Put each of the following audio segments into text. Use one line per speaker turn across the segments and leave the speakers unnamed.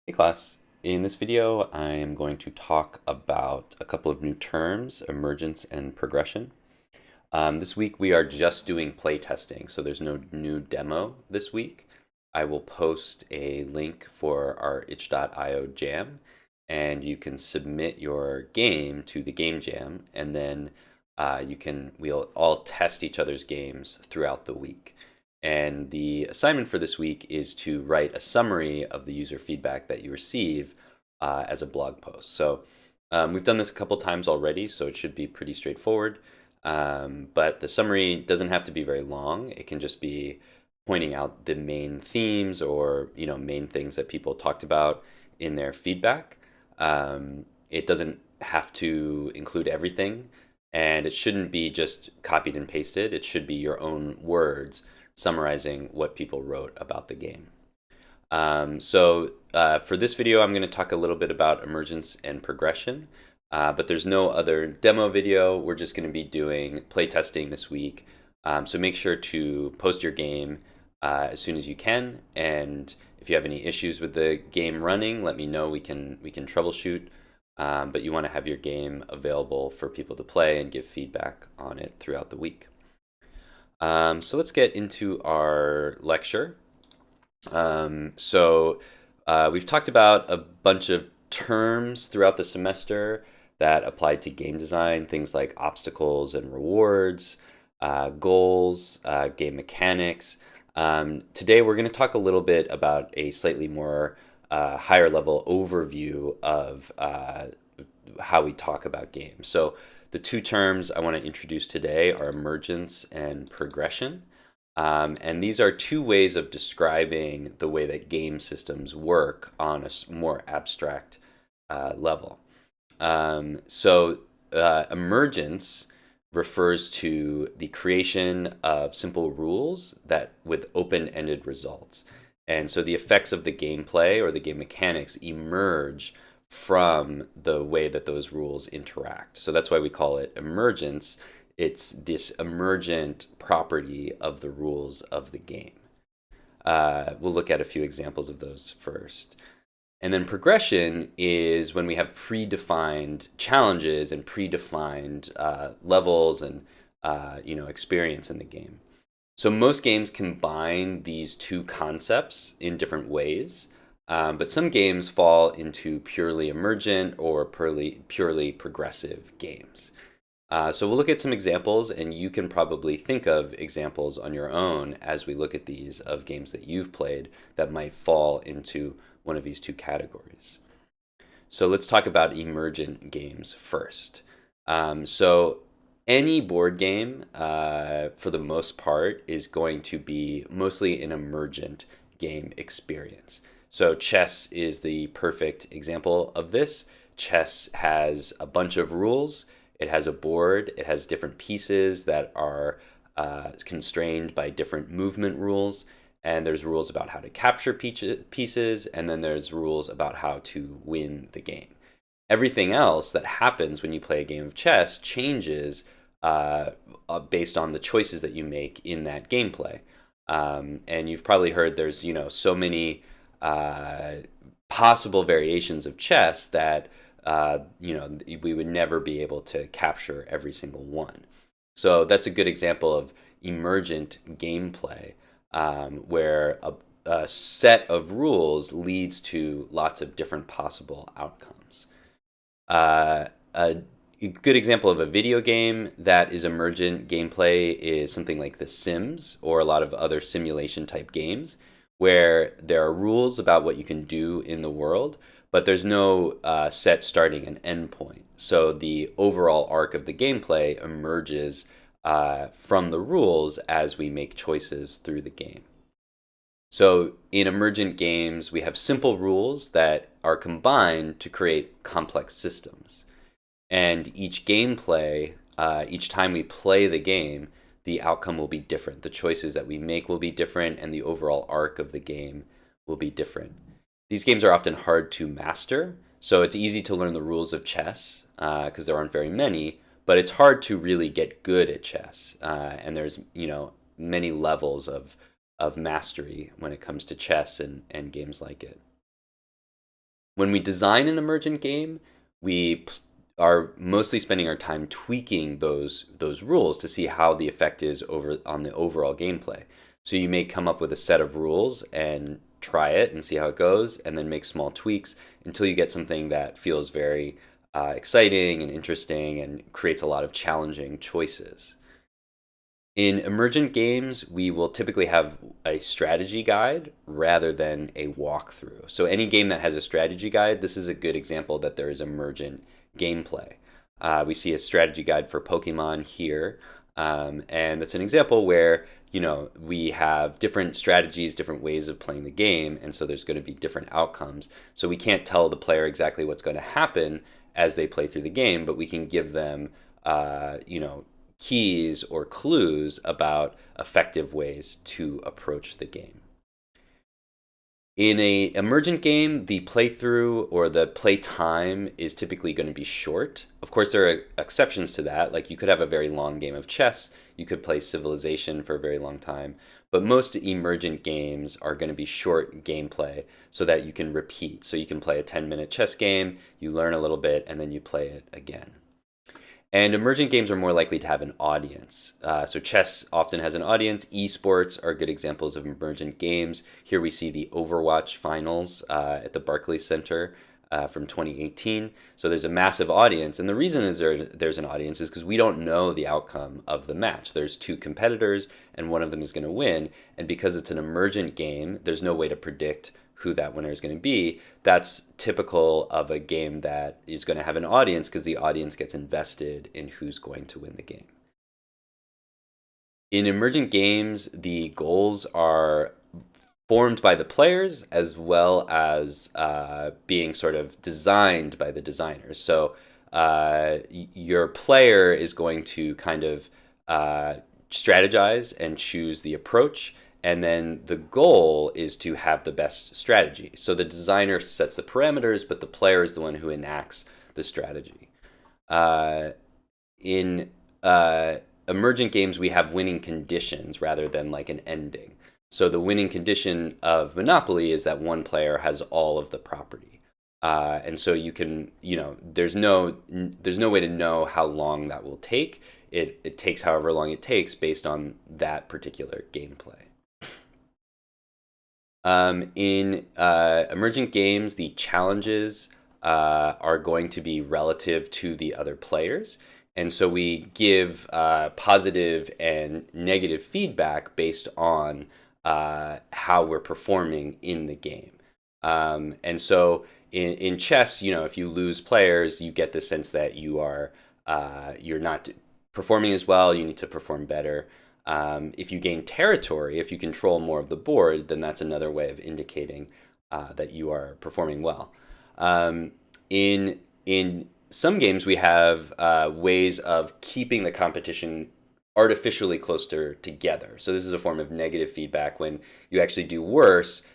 Hey class, in this video I am going to talk about a couple of new terms, emergence and progression. This week we are just doing play testing, so there's no new demo this week. I will post a link for our itch.io jam, and you can submit your game to the game jam, and then we'll all test each other's games throughout the week. And the assignment for this week is to write a summary of the user feedback that you receive as a blog post. So we've done this a couple times already, so it should be pretty straightforward. But the summary doesn't have to be very long. It can just be pointing out the main themes or main things that people talked about in their feedback. It doesn't have to include everything, and it shouldn't be just copied and pasted. It should be your own words summarizing what people wrote about the game. For this video, I'm going to talk a little bit about emergence and progression, but there's no other demo video. We're just going to be doing play testing this week. So make sure to post your game as soon as you can, and if you have any issues with the game running, let me know. We can troubleshoot. But you want to have your game available for people to play and give feedback on it throughout the week. So let's get into our lecture. We've talked about a bunch of terms throughout the semester that apply to game design, things like obstacles and rewards, goals, game mechanics. Today we're going to talk a little bit about a slightly more higher level overview of how we talk about games. So the two terms I want to introduce today are emergence and progression. And these are two ways of describing the way that game systems work on a more abstract level. Emergence refers to the creation of simple rules that with open-ended results. And so the effects of the gameplay or the game mechanics emerge from the way that those rules interact. So that's why we call it emergence. It's this emergent property of the rules of the game. We'll look at a few examples of those first. And then progression is when we have predefined challenges and predefined levels and experience in the game. So most games combine these two concepts in different ways, but some games fall into purely emergent or purely progressive games. So we'll look at some examples, and you can probably think of examples on your own as we look at these of games that you've played that might fall into one of these two categories. So let's talk about emergent games first. Any board game, for the most part, is going to be mostly an emergent game experience. So chess is the perfect example of this. Chess has a bunch of rules. It has a board. It has different pieces that are constrained by different movement rules. And there's rules about how to capture pieces, and then there's rules about how to win the game. Everything else that happens when you play a game of chess changes based on the choices that you make in that gameplay. And you've probably heard there's so many possible variations of chess that we would never be able to capture every single one. So that's a good example of emergent gameplay, where a set of rules leads to lots of different possible outcomes. A good example of a video game that is emergent gameplay is something like The Sims or a lot of other simulation type games, where there are rules about what you can do in the world, but there's no set starting and end point. So the overall arc of the gameplay emerges from the rules as we make choices through the game. So in emergent games, we have simple rules that are combined to create complex systems. And each gameplay, each time we play the game, the outcome will be different. The choices that we make will be different, and the overall arc of the game will be different. These games are often hard to master, so it's easy to learn the rules of chess because there aren't very many, but it's hard to really get good at chess. And there's many levels of mastery when it comes to chess and games like it. When we design an emergent game, we are mostly spending our time tweaking those rules to see how the effect is over on the overall gameplay. So you may come up with a set of rules and try it and see how it goes, and then make small tweaks until you get something that feels very exciting and interesting and creates a lot of challenging choices. In emergent games, we will typically have a strategy guide rather than a walkthrough. So, any game that has a strategy guide, this is a good example that there is emergent gameplay. We see a strategy guide for Pokemon here, and that's an example where we have different strategies, different ways of playing the game, and so there's going to be different outcomes. So we can't tell the player exactly what's going to happen as they play through the game, but we can give them, keys or clues about effective ways to approach the game. In a emergent game, the playthrough or the play time is typically going to be short. Of course, there are exceptions to that. Like you could have a very long game of chess, you could play Civilization for a very long time, but most emergent games are going to be short gameplay so that you can repeat. So you can play a 10-minute chess game, you learn a little bit, and then you play it again. And emergent games are more likely to have an audience. So chess often has an audience. Esports are good examples of emergent games. Here we see the Overwatch finals at the Barclays Center from 2018. So there's a massive audience. And the reason is there's an audience is because we don't know the outcome of the match. There's two competitors and one of them is going to win. And because it's an emergent game, there's no way to predict who that winner is going to be. That's typical of a game that is going to have an audience because the audience gets invested in who's going to win the game. In emergent games, the goals are formed by the players as well as being sort of designed by the designers. So your player is going to kind of strategize and choose the approach, and then the goal is to have the best strategy. So the designer sets the parameters, but the player is the one who enacts the strategy. In emergent games, we have winning conditions rather than like an ending. So the winning condition of Monopoly is that one player has all of the property. And so you can, there's no way to know how long that will take. It takes however long it takes based on that particular gameplay. In emergent games, the challenges are going to be relative to the other players. And so we give positive and negative feedback based on how we're performing in the game. And so in chess, if you lose players, you get the sense that you're not performing as well, you need to perform better. If you gain territory, if you control more of the board, then that's another way of indicating that you are performing well. In some games, we have ways of keeping the competition artificially closer together. So this is a form of negative feedback when you actually do worse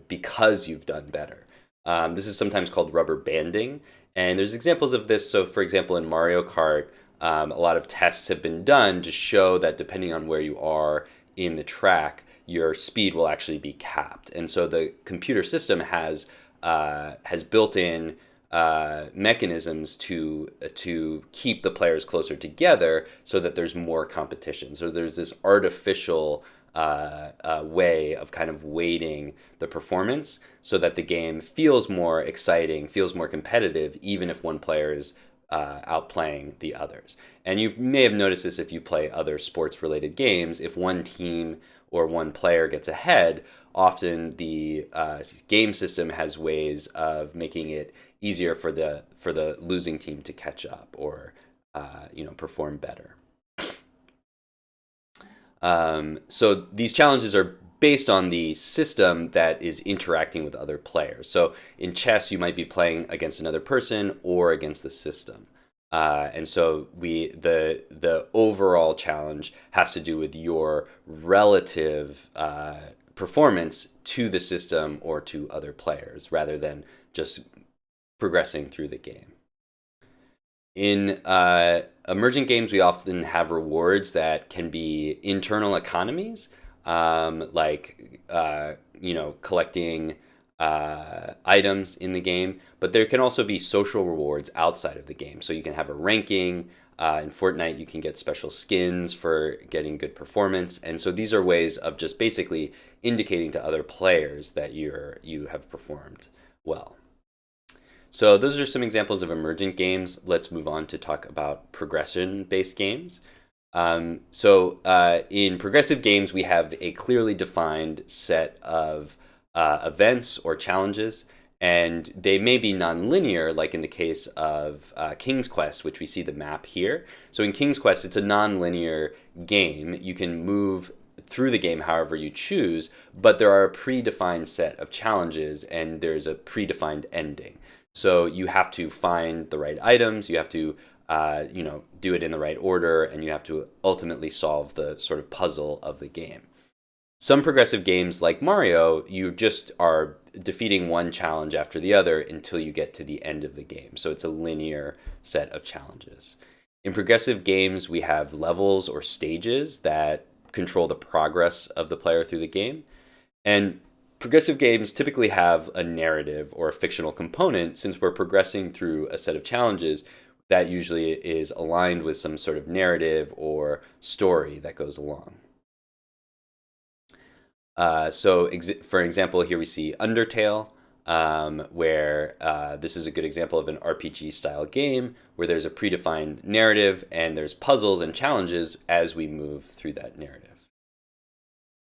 because you've done better. This is sometimes called rubber banding, and there's examples of this. So, for example, in Mario Kart, a lot of tests have been done to show that depending on where you are in the track, your speed will actually be capped. And so the computer system has built in mechanisms to keep the players closer together so that there's more competition. So there's this artificial way of kind of weighting the performance so that the game feels more exciting, feels more competitive, even if one player is outplaying the others. And you may have noticed this if you play other sports-related games. If one team or one player gets ahead, often the game system has ways of making it easier for the losing team to catch up or perform better. So these challenges are based on the system that is interacting with other players. So in chess, you might be playing against another person or against the system. And so the overall challenge has to do with your relative performance to the system or to other players rather than just progressing through the game. In emergent games, we often have rewards that can be internal economies, like collecting items in the game, but there can also be social rewards outside of the game. So you can have a ranking. In Fortnite, you can get special skins for getting good performance, and so these are ways of just basically indicating to other players that you have performed well. So those are some examples of emergent games. Let's move on to talk about progression-based games. In progressive games, we have a clearly defined set of events or challenges, and they may be non-linear, like in the case of King's Quest, which we see the map here. So in King's Quest, it's a non-linear game. You can move through the game however you choose, but there are a predefined set of challenges, and there's a predefined ending. So you have to find the right items, you have to do it in the right order, and you have to ultimately solve the sort of puzzle of the game. Some progressive games like Mario, you just are defeating one challenge after the other until you get to the end of the game. So it's a linear set of challenges. In progressive games, we have levels or stages that control the progress of the player through the game. And progressive games typically have a narrative or a fictional component. Since we're progressing through a set of challenges, that usually is aligned with some sort of narrative or story that goes along. For example, here we see Undertale, where this is a good example of an RPG style game where there's a predefined narrative and there's puzzles and challenges as we move through that narrative.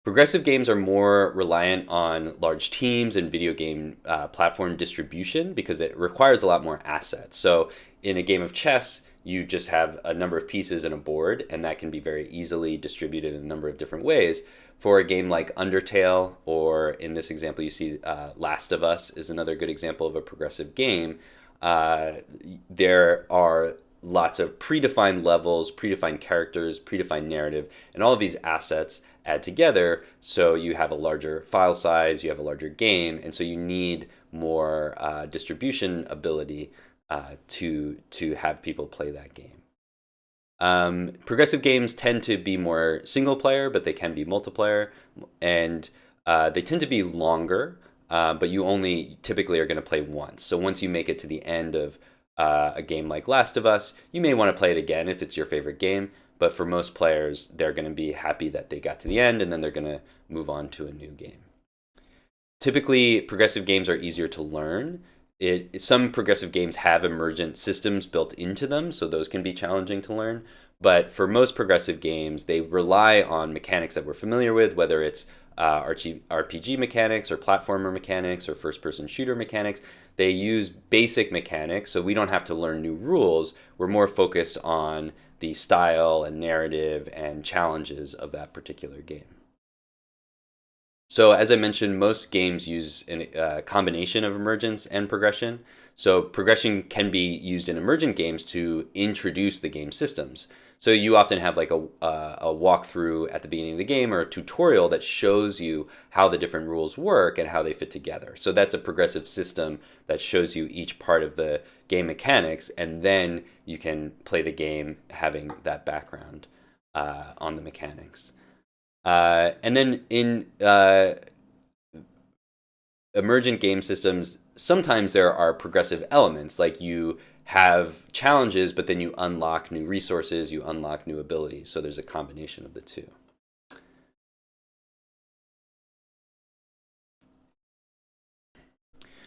Progressive games are more reliant on large teams and video game platform distribution because it requires a lot more assets. So in a game of chess, you just have a number of pieces in a board, and that can be very easily distributed in a number of different ways. For a game like Undertale, or in this example, you see Last of Us is another good example of a progressive game. There are lots of predefined levels, predefined characters, predefined narrative, and all of these assets add together, so you have a larger file size, you have a larger game, and so you need more distribution ability to have people play that game. Progressive games tend to be more single player, but they can be multiplayer, and they tend to be longer, but you only typically are going to play once. So once you make it to the end of a game like Last of Us, you may want to play it again if it's your favorite game, but for most players, they're going to be happy that they got to the end, and then they're going to move on to a new game. Typically, progressive games are easier to learn. Some progressive games have emergent systems built into them, so those can be challenging to learn. But for most progressive games, they rely on mechanics that we're familiar with, whether it's RPG mechanics or platformer mechanics or first-person shooter mechanics. They use basic mechanics, so we don't have to learn new rules. We're more focused on the style and narrative and challenges of that particular game. So as I mentioned, most games use a combination of emergence and progression. So progression can be used in emergent games to introduce the game systems. So you often have like a walkthrough at the beginning of the game or a tutorial that shows you how the different rules work and how they fit together. So that's a progressive system that shows you each part of the game mechanics, and then you can play the game having that background on the mechanics. And then in emergent game systems, sometimes there are progressive elements, like you have challenges, but then you unlock new resources, you unlock new abilities. So there's a combination of the two.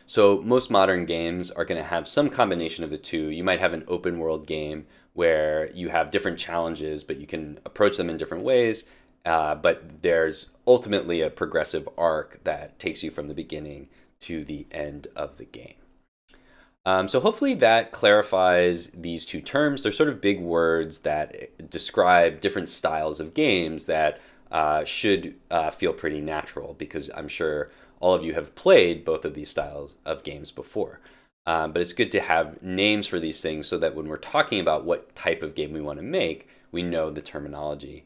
So most modern games are going to have some combination of the two. You might have an open world game where you have different challenges, but you can approach them in different ways. But there's ultimately a progressive arc that takes you from the beginning to the end of the game. So hopefully that clarifies these two terms. They're sort of big words that describe different styles of games that should feel pretty natural, because I'm sure all of you have played both of these styles of games before. But it's good to have names for these things so that when we're talking about what type of game we want to make, we know the terminology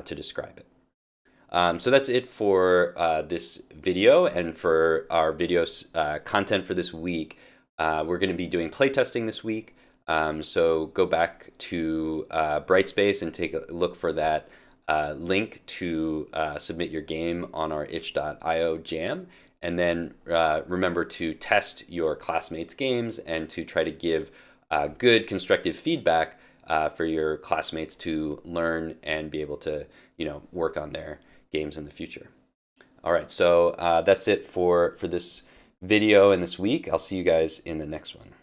to describe it. So that's it for this video and for our video content for this week. We're going to be doing playtesting this week. So go back to Brightspace and take a look for that link to submit your game on our itch.io jam. And then remember to test your classmates' games and to try to give good constructive feedback for your classmates to learn and be able to, work on their games in the future. All right, so that's it for this video and this week. I'll see you guys in the next one.